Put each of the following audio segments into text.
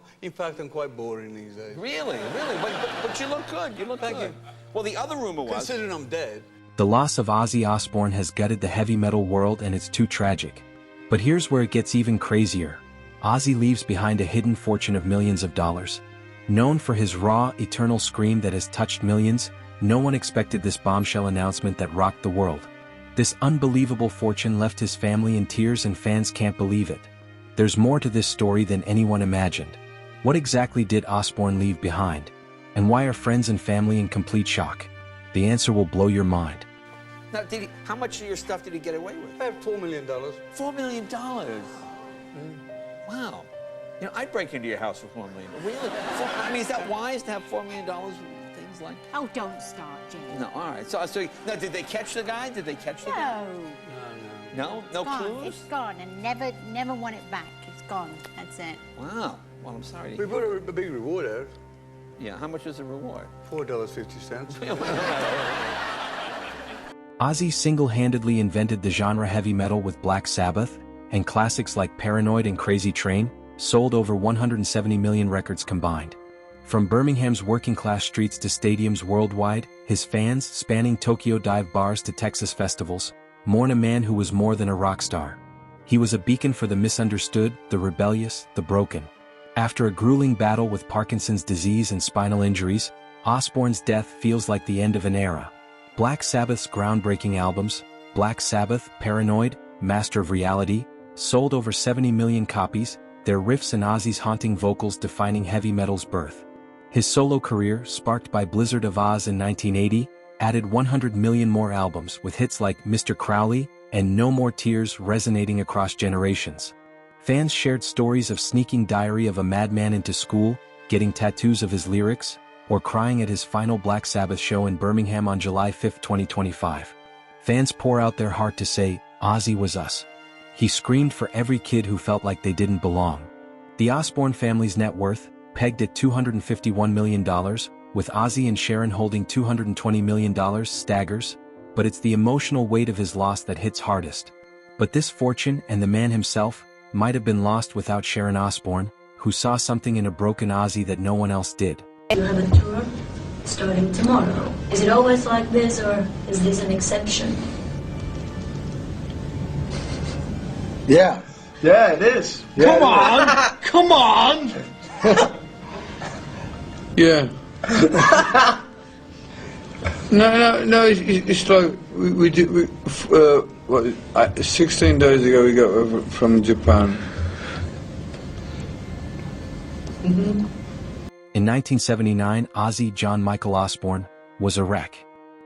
No, in fact, I'm quite boring these days. Really? But you look good. You look Thank good. you. Well, the other rumor was... Considering I'm dead. The loss of Ozzy Osbourne has gutted the heavy metal world, and it's too tragic. But here's where it gets even crazier. Ozzy leaves behind a hidden fortune of millions of dollars. Known for his raw, eternal scream that has touched millions, no one expected this bombshell announcement that rocked the world. This unbelievable fortune left his family in tears, and fans can't believe it. There's more to this story than anyone imagined. What exactly did Osbourne leave behind? And why are friends and family in complete shock? The answer will blow your mind. Now, how much of your stuff did he get away with? I have $4 million. $4 million? Wow. You know, I'd break into your house for $4 million. Really? I mean, is that wise to have $4 million with things like... Oh, don't start, Jane. No, all right. So now, did they catch the guy? Did they catch the guy? No. No Gone. clues? It's gone, and never want it back. It's gone. That's it. Wow. Well, I'm sorry. We put a big reward out. Yeah, how much was the reward? $4.50. Ozzy single-handedly invented the genre heavy metal with Black Sabbath, and classics like Paranoid and Crazy Train sold over 170 million records combined. From Birmingham's working-class streets to stadiums worldwide, his fans, spanning Tokyo dive bars to Texas festivals, mourn a man who was more than a rock star. He was a beacon for the misunderstood, the rebellious, the broken. After a grueling battle with Parkinson's disease and spinal injuries, Osbourne's death feels like the end of an era. Black Sabbath's groundbreaking albums, Black Sabbath, Paranoid, Master of Reality, sold over 70 million copies, their riffs and Ozzy's haunting vocals defining heavy metal's birth. His solo career, sparked by Blizzard of Oz in 1980, added 100 million more albums with hits like Mr. Crowley and No More Tears resonating across generations. Fans shared stories of sneaking Diary of a Madman into school, getting tattoos of his lyrics, or crying at his final Black Sabbath show in Birmingham on July 5, 2025. Fans pour out their heart to say, "Ozzy was us." He screamed for every kid who felt like they didn't belong. The Osbourne family's net worth, pegged at $251 million, with Ozzy and Sharon holding $220 million, staggers, but it's the emotional weight of his loss that hits hardest. But this fortune and the man himself might have been lost without Sharon Osbourne, who saw something in a broken Ozzy that no one else did. You have a tour starting tomorrow. Is it always like this, or is this an exception? Yeah, it is. Yeah, Come on! Yeah. No, it's like we did, 16 days ago we got over from Japan. Mm-hmm. In 1979, Ozzy John Michael Osbourne was a wreck.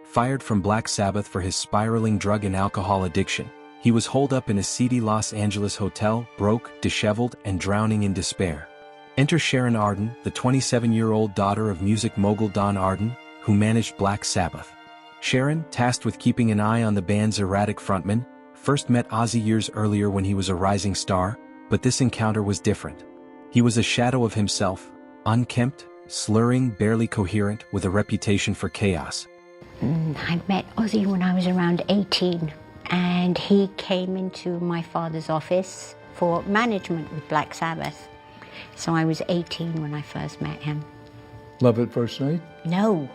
Fired from Black Sabbath for his spiraling drug and alcohol addiction, he was holed up in a seedy Los Angeles hotel, broke, disheveled, and drowning in despair. Enter Sharon Arden, the 27-year-old daughter of music mogul Don Arden, who managed Black Sabbath. Sharon, tasked with keeping an eye on the band's erratic frontman, first met Ozzy years earlier when he was a rising star, but this encounter was different. He was a shadow of himself, unkempt, slurring, barely coherent, with a reputation for chaos. I met Ozzy when I was around 18, and he came into my father's office for management with Black Sabbath. So I was 18 when I first met him. Love at first sight? No,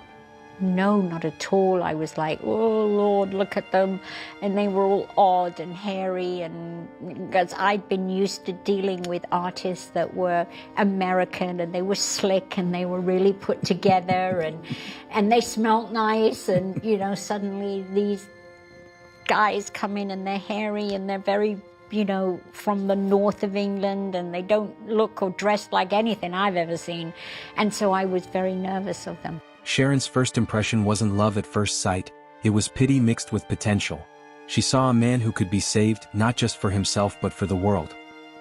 not at all. I was like, oh Lord, look at them. And they were all odd and hairy, and because I'd been used to dealing with artists that were American, and they were slick, and they were really put together, and they smelled nice, and suddenly these guys come in and they're hairy and they're very, from the north of England, and they don't look or dress like anything I've ever seen. And so I was very nervous of them. Sharon's first impression wasn't love at first sight, it was pity mixed with potential. She saw a man who could be saved not just for himself but for the world.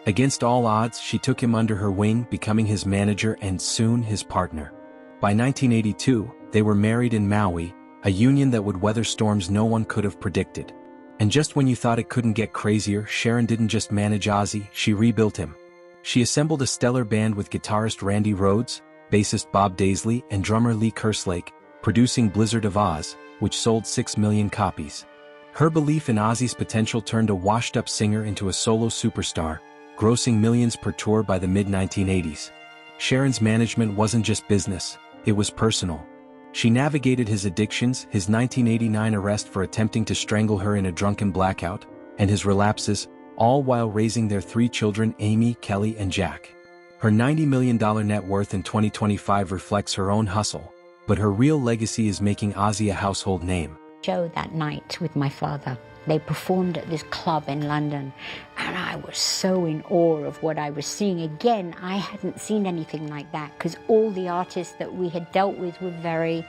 Against all odds, she took him under her wing, becoming his manager and soon his partner. By 1982, they were married in Maui, a union that would weather storms no one could have predicted. And just when you thought it couldn't get crazier, Sharon didn't just manage Ozzy, she rebuilt him. She assembled a stellar band with guitarist Randy Rhoads, bassist Bob Daisley, and drummer Lee Kerslake, producing Blizzard of Oz, which sold 6 million copies. Her belief in Ozzy's potential turned a washed-up singer into a solo superstar, grossing millions per tour by the mid-1980s. Sharon's management wasn't just business, it was personal. She navigated his addictions, his 1989 arrest for attempting to strangle her in a drunken blackout, and his relapses, all while raising their 3 children, Amy, Kelly, and Jack. Her $90 million net worth in 2025 reflects her own hustle, but her real legacy is making Ozzy a household name. Show that night with my father. They performed at this club in London, and I was so in awe of what I was seeing. Again, I hadn't seen anything like that, because all the artists that we had dealt with were very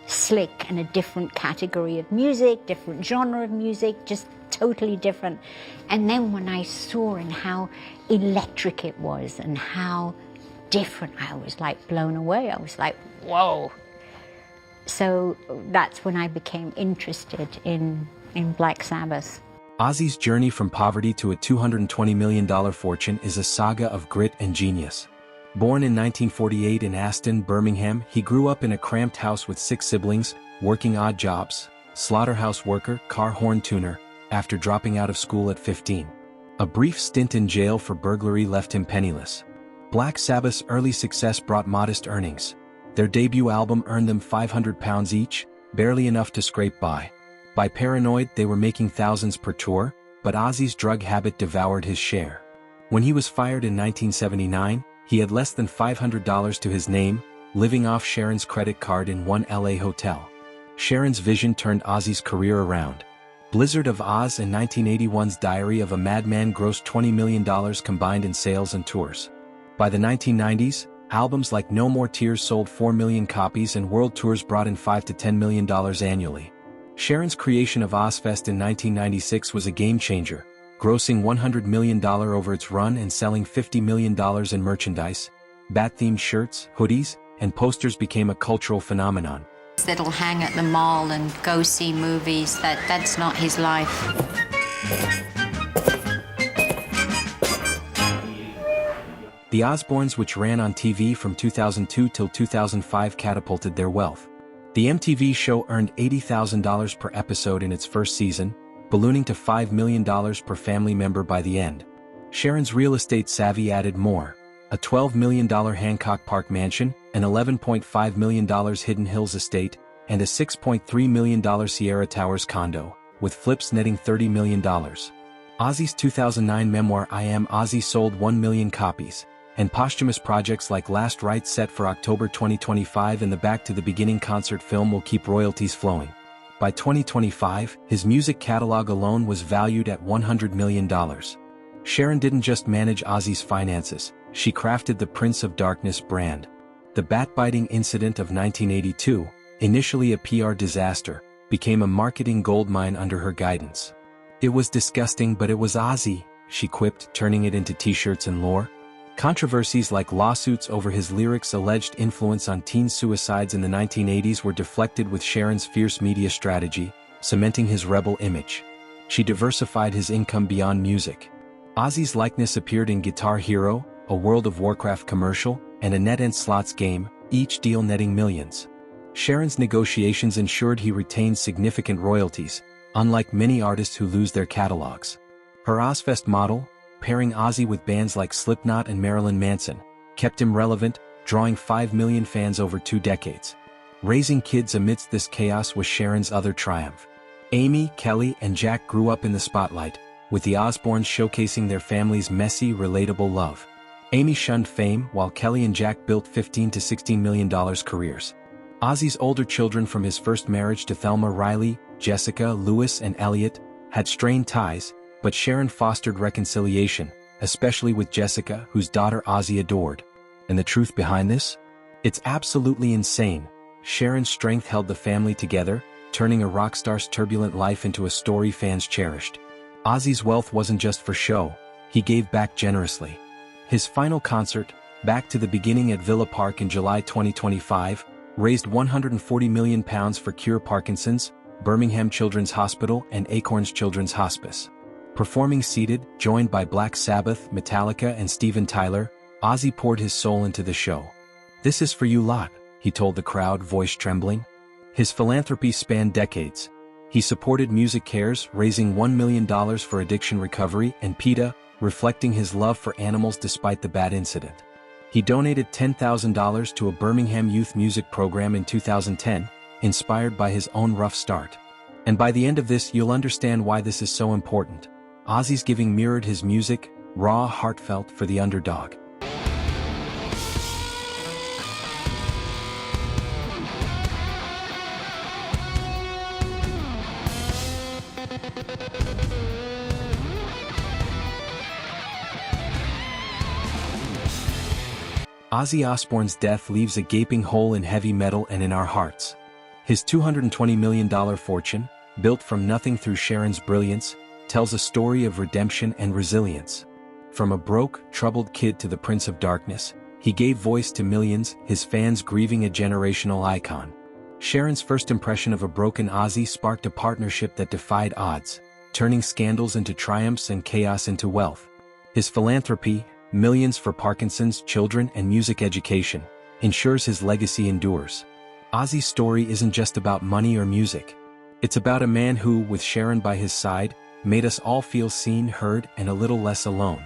slick and a different category of music, different genre of music, just totally different. And then when I saw and how electric it was and how different, I was like blown away. I was like, whoa. So that's when I became interested in Black Sabbath. Ozzy's journey from poverty to a $220 million fortune is a saga of grit and genius. Born in 1948 in Aston, Birmingham, he grew up in a cramped house with 6 siblings, working odd jobs, slaughterhouse worker, car horn tuner, after dropping out of school at 15. A brief stint in jail for burglary left him penniless. Black Sabbath's early success brought modest earnings. Their debut album earned them £500 each, barely enough to scrape by. By Paranoid, they were making thousands per tour, but Ozzy's drug habit devoured his share. When he was fired in 1979, he had less than $500 to his name, living off Sharon's credit card in one LA hotel. Sharon's vision turned Ozzy's career around. Blizzard of Oz and 1981's Diary of a Madman grossed $20 million combined in sales and tours. By the 1990s, albums like No More Tears sold 4 million copies and world tours brought in $5 to $10 million annually. Sharon's creation of Ozfest in 1996 was a game-changer, grossing $100 million over its run and selling $50 million in merchandise. Bat-themed shirts, hoodies, and posters became a cultural phenomenon. That'll hang at the mall and go see movies, that's not his life. The Osbournes, which ran on TV from 2002 till 2005, catapulted their wealth. The MTV show earned $80,000 per episode in its first season, ballooning to $5 million per family member by the end. Sharon's real estate savvy added more: a $12 million Hancock Park mansion, an $11.5 million Hidden Hills estate, and a $6.3 million Sierra Towers condo, with flips netting $30 million. Ozzy's 2009 memoir I Am Ozzy sold 1 million copies, and posthumous projects like Last Rites set for October 2025 and the Back to the Beginning concert film will keep royalties flowing. By 2025, his music catalog alone was valued at $100 million. Sharon didn't just manage Ozzy's finances, she crafted the Prince of Darkness brand. The bat-biting incident of 1982, initially a PR disaster, became a marketing goldmine under her guidance. "It was disgusting, but it was Ozzy," she quipped, turning it into t-shirts and lore. Controversies like lawsuits over his lyrics' alleged influence on teen suicides in the 1980s were deflected with Sharon's fierce media strategy, cementing his rebel image. She diversified his income beyond music. Ozzy's likeness appeared in Guitar Hero, a World of Warcraft commercial, and a NetEnt slots game, each deal netting millions. Sharon's negotiations ensured he retained significant royalties, unlike many artists who lose their catalogs. Her Ozfest model, pairing Ozzy with bands like Slipknot and Marilyn Manson, kept him relevant, drawing 5 million fans over 2 decades. Raising kids amidst this chaos was Sharon's other triumph. Amy, Kelly, and Jack grew up in the spotlight, with the Osbournes showcasing their family's messy, relatable love. Amy shunned fame, while Kelly and Jack built $15 to $16 million careers. Ozzy's older children from his first marriage to Thelma Riley, Jessica, Lewis, and Elliot, had strained ties, but Sharon fostered reconciliation, especially with Jessica, whose daughter Ozzy adored. And the truth behind this? It's absolutely insane. Sharon's strength held the family together, turning a rock star's turbulent life into a story fans cherished. Ozzy's wealth wasn't just for show, he gave back generously. His final concert, Back to the Beginning at Villa Park in July 2025, raised £140 million for Cure Parkinson's, Birmingham Children's Hospital, and Acorns Children's Hospice. Performing seated, joined by Black Sabbath, Metallica, and Steven Tyler, Ozzy poured his soul into the show. "This is for you lot," he told the crowd, voice trembling. His philanthropy spanned decades. He supported Music Cares, raising $1 million for addiction recovery, and PETA, reflecting his love for animals despite the bad incident. He donated $10,000 to a Birmingham youth music program in 2010, inspired by his own rough start. And by the end of this, you'll understand why this is so important. Ozzy's giving mirrored his music, raw, heartfelt, for the underdog. Ozzy Osbourne's death leaves a gaping hole in heavy metal and in our hearts. His $220 million fortune, built from nothing through Sharon's brilliance, tells a story of redemption and resilience. From a broke, troubled kid to the Prince of Darkness, he gave voice to millions, his fans grieving a generational icon. Sharon's first impression of a broken Ozzy sparked a partnership that defied odds, turning scandals into triumphs and chaos into wealth. His philanthropy, millions for Parkinson's children and music education, ensures his legacy endures. Ozzy's story isn't just about money or music. It's about a man who, with Sharon by his side, made us all feel seen, heard, and a little less alone.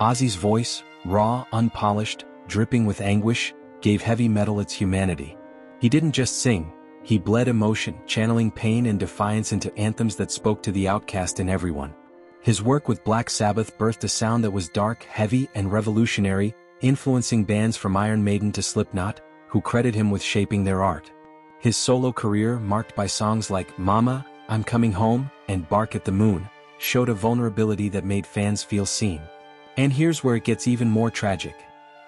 Ozzy's voice, raw, unpolished, dripping with anguish, gave heavy metal its humanity. He didn't just sing, he bled emotion, channeling pain and defiance into anthems that spoke to the outcast in everyone. His work with Black Sabbath birthed a sound that was dark, heavy, and revolutionary, influencing bands from Iron Maiden to Slipknot, who credit him with shaping their art. His solo career, marked by songs like Mama, I'm Coming Home, and Bark at the Moon, showed a vulnerability that made fans feel seen. And here's where it gets even more tragic.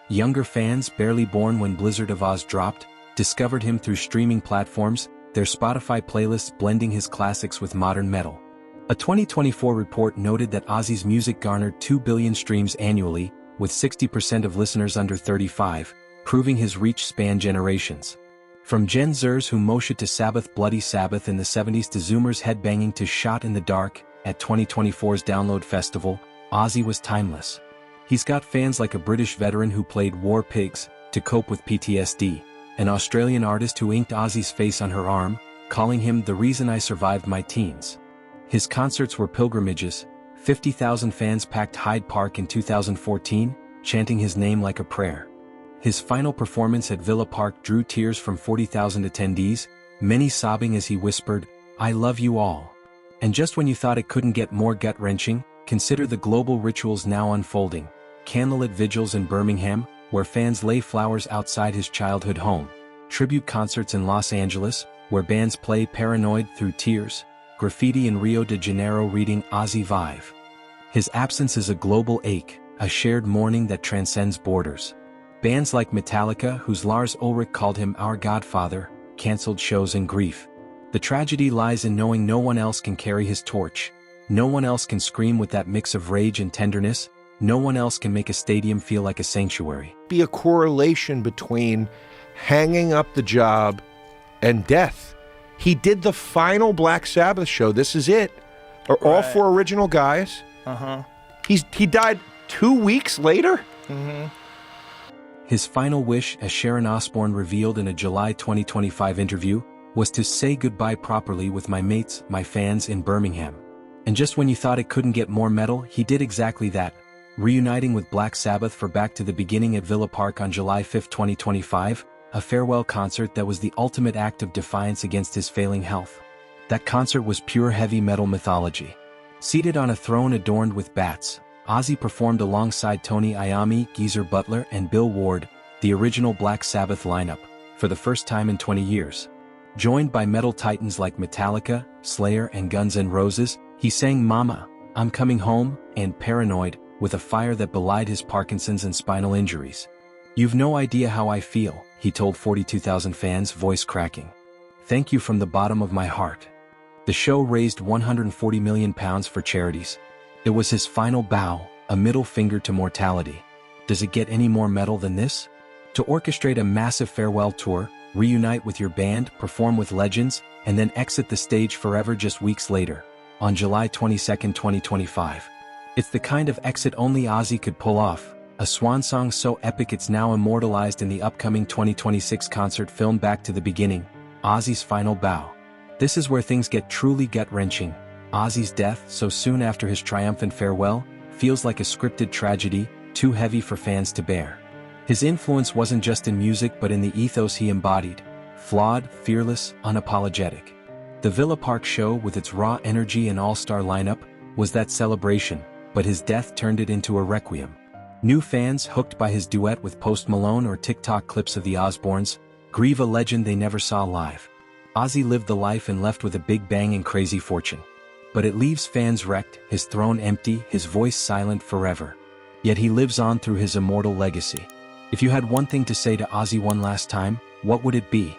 Younger fans, barely born when Blizzard of Oz dropped, discovered him through streaming platforms, their Spotify playlists blending his classics with modern metal. A 2024 report noted that Ozzy's music garnered 2 billion streams annually, with 60% of listeners under 35, proving his reach spanned generations. From Gen Zers who mosh'd to Sabbath Bloody Sabbath in the 70s to Zoomers headbanging to Shot in the Dark, at 2024's Download Festival, Ozzy was timeless. He's got fans like a British veteran who played War Pigs, to cope with PTSD, an Australian artist who inked Ozzy's face on her arm, calling him the reason I survived my teens. His concerts were pilgrimages. 50,000 fans packed Hyde Park in 2014, chanting his name like a prayer. His final performance at Villa Park drew tears from 40,000 attendees, many sobbing as he whispered, "I love you all." And just when you thought it couldn't get more gut-wrenching, consider the global rituals now unfolding. Candlelit vigils in Birmingham, where fans lay flowers outside his childhood home. Tribute concerts in Los Angeles, where bands play Paranoid through tears. Graffiti in Rio de Janeiro reading Ozzy Vive. His absence is a global ache, a shared mourning that transcends borders. Bands like Metallica, whose Lars Ulrich called him our godfather, cancelled shows in grief. The tragedy lies in knowing no one else can carry his torch. No one else can scream with that mix of rage and tenderness. No one else can make a stadium feel like a sanctuary. Be a correlation between hanging up the job and death. He did the final Black Sabbath show. This is it. All four original guys. He died 2 weeks later. His final wish, as Sharon Osbourne revealed in a July 2025 interview, was to say goodbye properly with my mates, my fans in Birmingham. And just when you thought it couldn't get more metal, he did exactly that, reuniting with Black Sabbath for Back to the Beginning at Villa Park on July 5, 2025, a farewell concert that was the ultimate act of defiance against his failing health. That concert was pure heavy metal mythology. Seated on a throne adorned with bats, Ozzy performed alongside Tony Iommi, Geezer Butler, and Bill Ward, the original Black Sabbath lineup, for the first time in 20 years. Joined by metal titans like Metallica, Slayer, and Guns N' Roses, he sang Mama, I'm Coming Home, and Paranoid, with a fire that belied his Parkinson's and spinal injuries. You've no idea how I feel, he told 42,000 fans, voice cracking. Thank you from the bottom of my heart. The show raised £140 million for charities. It was his final bow, a middle finger to mortality. Does it get any more metal than this? To orchestrate a massive farewell tour, reunite with your band, perform with legends, and then exit the stage forever just weeks later, on July 22, 2025. It's the kind of exit only Ozzy could pull off, a swan song so epic it's now immortalized in the upcoming 2026 concert film Back to the Beginning, Ozzy's Final Bow. This is where things get truly gut-wrenching. Ozzy's death, so soon after his triumphant farewell, feels like a scripted tragedy, too heavy for fans to bear. His influence wasn't just in music but in the ethos he embodied: flawed, fearless, unapologetic. The Villa Park show, with its raw energy and all-star lineup, was that celebration, but his death turned it into a requiem. New fans, hooked by his duet with Post Malone or TikTok clips of the Osbournes, grieve a legend they never saw live. Ozzy lived the life and left with a big bang and crazy fortune. But it leaves fans wrecked, his throne empty, his voice silent forever. Yet he lives on through his immortal legacy. If you had one thing to say to Ozzy one last time, what would it be?